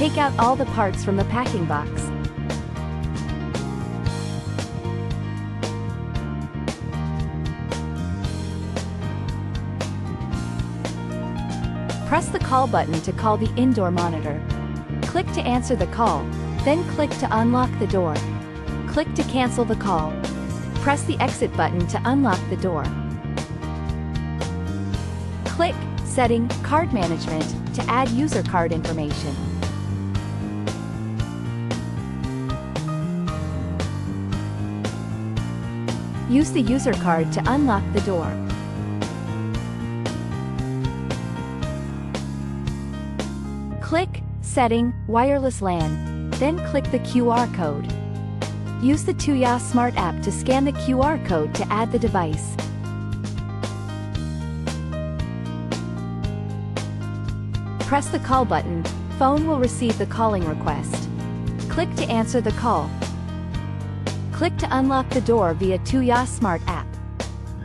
Take out all the parts from the packing box. Press the call button to call the indoor monitor. Click to answer the call, then click to unlock the door. Click to cancel the call. Press the exit button to unlock the door. Click Setting Card Management to add user card information. Use the user card to unlock the door. Click Setting Wireless LAN, then click the QR code. Use the Tuya Smart App to scan the QR code to add the device. Press the call button, phone will receive the calling request. Click to answer the call. Click to unlock the door via Tuya Smart App.